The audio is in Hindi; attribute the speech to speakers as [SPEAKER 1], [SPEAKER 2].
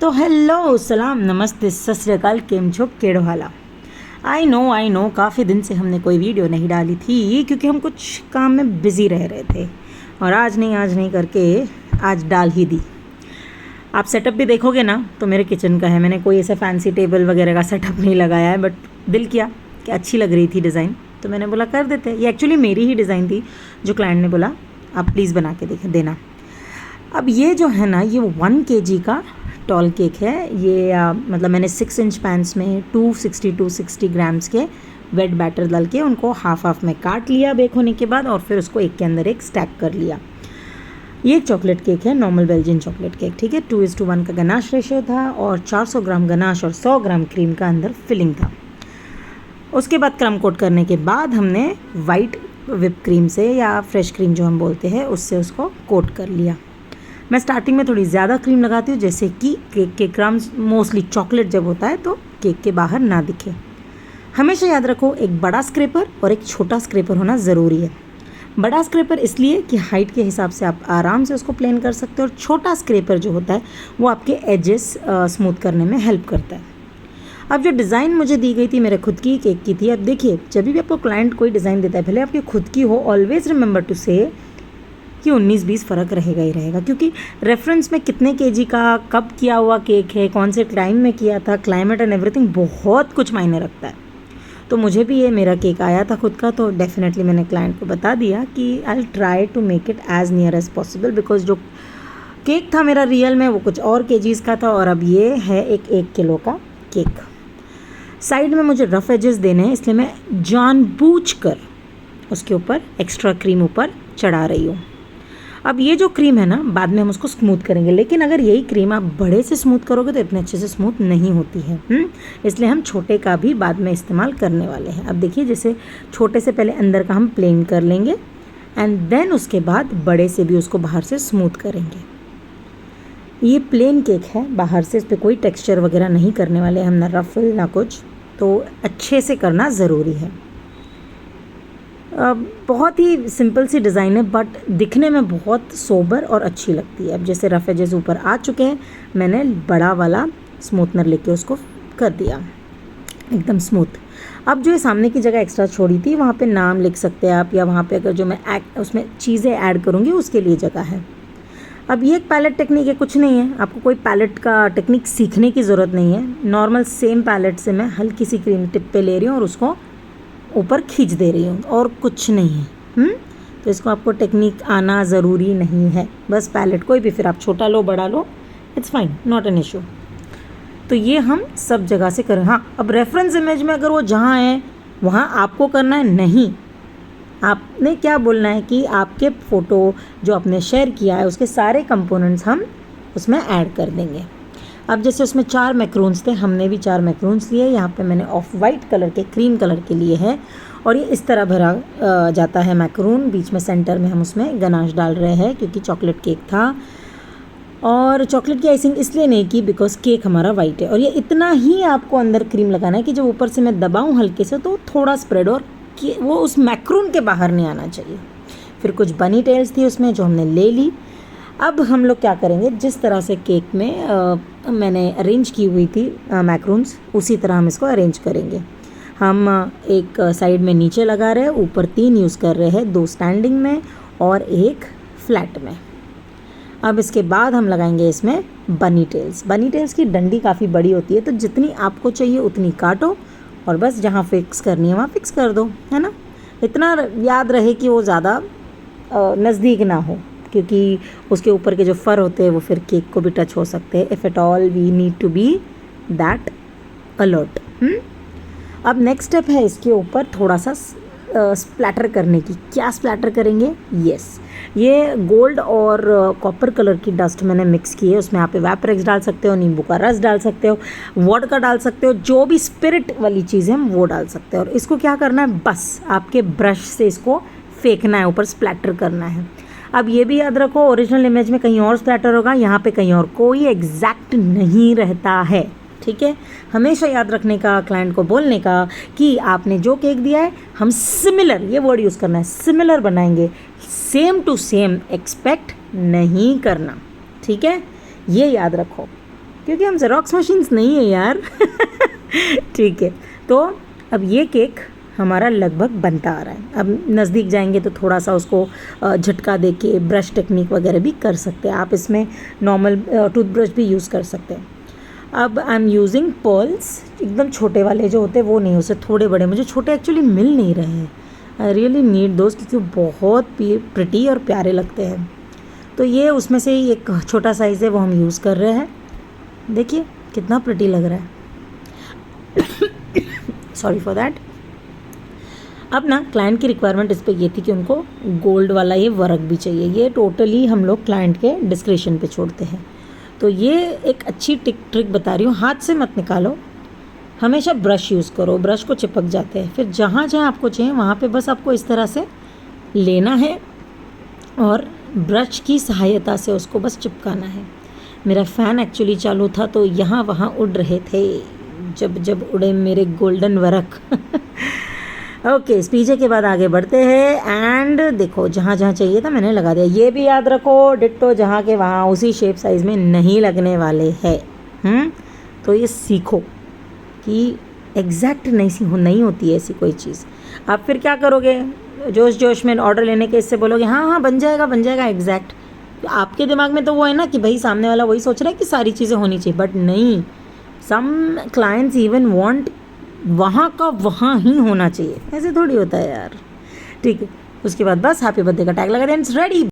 [SPEAKER 1] तो हेलो सलाम नमस्ते सत श्री अकाल केम छो केड़ो हाला। आई नो काफ़ी दिन से हमने कोई वीडियो नहीं डाली थी क्योंकि हम कुछ काम में बिज़ी रह रहे थे और आज नहीं करके आज डाल ही दी। आप सेटअप भी देखोगे ना तो मेरे किचन का है, मैंने कोई ऐसा फैंसी टेबल वगैरह का सेटअप नहीं लगाया है, बट दिल किया कि अच्छी लग रही थी डिज़ाइन तो मैंने बोला कर देते। ये एक्चुअली मेरी ही डिज़ाइन थी जो क्लाइंट ने बोला आप प्लीज़ बना के देना। अब ये जो है ना ये 1 kg का टॉल केक है। ये मतलब मैंने 6 इंच पैंस में 260 ग्राम्स के वेट बैटर डाल के उनको हाफ में काट लिया बेक होने के बाद और फिर उसको एक के अंदर एक स्टैक कर लिया। ये चॉकलेट केक है, नॉर्मल बेल्जियन चॉकलेट केक, ठीक है। 2:1 का गनाश रेशियो था और 400 ग्राम गनाश और 100 ग्राम क्रीम का अंदर फिलिंग था। उसके बाद क्रम कोट करने के बाद हमने वाइट विप क्रीम से या फ्रेश क्रीम जो हम बोलते हैं उससे उसको कोट कर लिया। मैं स्टार्टिंग में थोड़ी ज़्यादा क्रीम लगाती हूँ जैसे कि केक के क्रम्स मोस्टली चॉकलेट जब होता है तो केक के बाहर ना दिखे। हमेशा याद रखो एक बड़ा स्क्रैपर और एक छोटा स्क्रैपर होना ज़रूरी है। बड़ा स्क्रैपर इसलिए कि हाइट के हिसाब से आप आराम से उसको प्लेन कर सकते हो और छोटा स्क्रैपर जो होता है वो आपके एजेस स्मूथ करने में हेल्प करता है। अब जो डिज़ाइन मुझे दी गई थी मेरे खुद की केक की थी। अब देखिए जब भी आपको क्लाइंट कोई डिज़ाइन देता है भले आपकी खुद की हो, ऑलवेज़ रिमेंबर टू से कि 19-20 फ़र्क रहेगा ही रहेगा, क्योंकि रेफरेंस में कितने केजी का कब किया हुआ केक है, कौन से टाइम में किया था, क्लाइमेट एंड एवरीथिंग बहुत कुछ मायने रखता है। तो मुझे भी ये मेरा केक आया था खुद का तो डेफिनेटली मैंने क्लाइंट को बता दिया कि I try to make it as near as possible, because जो केक था मेरा रियल में वो कुछ और केजीज़ का था और अब ये है एक 1 किलो का केक। साइड में मुझे रफ़ एजेस देने हैं इसलिए मैं जानबूझकर उसके ऊपर एक्स्ट्रा क्रीम ऊपर चढ़ा रही हूँ। अब ये जो क्रीम है ना बाद में हम उसको स्मूथ करेंगे, लेकिन अगर यही क्रीम आप बड़े से स्मूथ करोगे तो इतने अच्छे से स्मूथ नहीं होती है। इसलिए हम छोटे का भी बाद में इस्तेमाल करने वाले हैं। अब देखिए जैसे छोटे से पहले अंदर का हम प्लेन कर लेंगे एंड देन उसके बाद बड़े से भी उसको बाहर से स्मूथ करेंगे। ये प्लेन केक है, बाहर से इस पर कोई टेक्सचर वगैरह नहीं करने वाले हम, ना रफल ना कुछ, तो अच्छे से करना ज़रूरी है। बहुत ही सिंपल सी डिज़ाइन है बट दिखने में बहुत सोबर और अच्छी लगती है। अब जैसे रफ एजेस ऊपर आ चुके हैं मैंने बड़ा वाला स्मूथनर लेके उसको कर दिया एकदम स्मूथ। अब जो ये सामने की जगह एक्स्ट्रा छोड़ी थी वहाँ पे नाम लिख सकते हैं आप, या वहाँ पे अगर जो मैं उसमें चीज़ें ऐड करूँगी उसके लिए जगह है। अब ये एक पैलेट टेक्निक है, कुछ नहीं है, आपको कोई पैलेट का टेक्निक सीखने की ज़रूरत नहीं है। नॉर्मल सेम पैलेट से मैं हल्की सी क्रीम टिप पे ले रही हूँ और उसको ऊपर खींच दे रही हूँ और कुछ नहीं है। तो इसको आपको टेक्निक आना ज़रूरी नहीं है, बस पैलेट कोई भी, फिर आप छोटा लो बड़ा लो, it's fine, not an issue. तो ये हम सब जगह से करें। हाँ, अब रेफरेंस इमेज में अगर वो जहाँ है वहाँ आपको करना है, नहीं, आपने क्या बोलना है कि आपके फ़ोटो जो आपने शेयर किया है उसके सारे कंपोनेंट्स हम उसमें ऐड कर देंगे। अब जैसे उसमें 4 मैक्रोन्स थे, हमने भी 4 मैक्रोन्स लिए। यहाँ पे मैंने ऑफ वाइट कलर के क्रीम कलर के लिए है और ये इस तरह भरा जाता है मैक्रोन। बीच में सेंटर में हम उसमें गनाश डाल रहे हैं क्योंकि चॉकलेट केक था और चॉकलेट की आइसिंग इसलिए नहीं की बिकॉज केक हमारा वाइट है। और ये इतना ही आपको अंदर क्रीम लगाना है कि जब ऊपर से मैं दबाऊँ हल्के से तो थोड़ा स्प्रेड और वो उस मैक्रोन के बाहर नहीं आना चाहिए। फिर कुछ बनी टेल्स थी उसमें जो हमने ले ली। अब हम लोग क्या करेंगे, जिस तरह से केक में मैंने अरेंज की हुई थी मैक्रोन्स उसी तरह हम इसको अरेंज करेंगे। हम एक साइड में नीचे लगा रहे हैं, ऊपर 3 यूज़ कर रहे हैं, 2 स्टैंडिंग में और 1 फ्लैट में। अब इसके बाद हम लगाएंगे इसमें बनी टेल्स। बनी टेल्स की डंडी काफ़ी बड़ी होती है तो जितनी आपको चाहिए उतनी काटो और बस जहाँ फिक्स करनी है वहाँ फिक्स कर दो, है ना। इतना याद रहे कि वो ज़्यादा नज़दीक ना हो क्योंकि उसके ऊपर के जो फर होते हैं वो फिर केक को भी टच हो सकते हैं। If at all we need to be that alert. अब नेक्स्ट स्टेप है इसके ऊपर थोड़ा सा स्प्लैटर करने की। क्या स्प्लैटर करेंगे, यस, ये गोल्ड और कॉपर कलर की डस्ट मैंने मिक्स की है। उसमें आप एवापोरेक्स डाल सकते हो, नींबू का रस डाल सकते हो, वोडका डाल सकते हो, जो भी स्पिरिट वाली चीज़ है हम वो डाल सकते हो। और इसको क्या करना है, बस आपके ब्रश से इसको फेंकना है, ऊपर स्प्लैटर करना है। अब ये भी याद रखो ओरिजिनल इमेज में कहीं और स्प्लैटर होगा, यहाँ पे कहीं और, कोई एग्जैक्ट नहीं रहता है, ठीक है। हमेशा याद रखने का, क्लाइंट को बोलने का कि आपने जो केक दिया है हम सिमिलर, ये वर्ड यूज़ करना है, सिमिलर बनाएंगे, सेम टू सेम एक्सपेक्ट नहीं करना, ठीक है, ये याद रखो। क्योंकि हम जेरोक्स मशीन्स नहीं है यार। ठीक है, तो अब ये केक हमारा लगभग बनता आ रहा है। अब नज़दीक जाएंगे तो थोड़ा सा उसको झटका दे के ब्रश टेक्निक वगैरह भी कर सकते हैं आप, इसमें नॉर्मल टूथब्रश भी यूज़ कर सकते हैं। अब आई एम यूजिंग पर्ल्स, एकदम छोटे वाले जो होते हैं वो नहीं, उससे थोड़े बड़े, मुझे छोटे एक्चुअली मिल नहीं रहे हैं। आई रियली नीड दोस्त, क्योंकि बहुत प्रिटी और प्यारे लगते हैं। तो ये उसमें से ही एक छोटा साइज़ है, वो हम यूज़ कर रहे हैं। देखिए कितना प्रिटी लग रहा है। Sorry for that. अब ना क्लाइंट की रिक्वायरमेंट इस पर ये थी कि उनको गोल्ड वाला ये वर्क भी चाहिए। ये टोटली हम लोग क्लाइंट के डिस्क्रिप्शन पे छोड़ते हैं। तो ये एक अच्छी ट्रिक बता रही हूँ, हाथ से मत निकालो, हमेशा ब्रश यूज़ करो, ब्रश को चिपक जाते हैं। फिर जहाँ जहाँ आपको चाहिए वहाँ पे बस आपको इस तरह से लेना है और ब्रश की सहायता से उसको बस चिपकाना है। मेरा फ़ैन एक्चुअली चालू था तो यहाँ वहाँ उड़ रहे थे, जब जब उड़े मेरे गोल्डन वर्क। ओके, इस पीछे के बाद आगे बढ़ते हैं एंड देखो जहाँ जहाँ चाहिए था मैंने लगा दिया। ये भी याद रखो, डिट्टो जहाँ के वहाँ उसी शेप साइज़ में नहीं लगने वाले हैं। तो ये सीखो कि एग्जैक्ट नहीं होती है ऐसी कोई चीज़। आप फिर क्या करोगे, जोश जोश में ऑर्डर लेने के इससे बोलोगे हाँ हाँ बन जाएगा एग्जैक्ट। तो आपके दिमाग में तो वो है ना कि भाई सामने वाला वही सोच रहा है कि सारी चीज़ें होनी चाहिए, बट नहीं, सम क्लाइंट्स इवन वांट वहाँ का वहाँ ही होना चाहिए, ऐसे थोड़ी होता है यार। ठीक है, उसके बाद बस हैप्पी बर्थडे का टैग लगा दें, इट्स रेडी।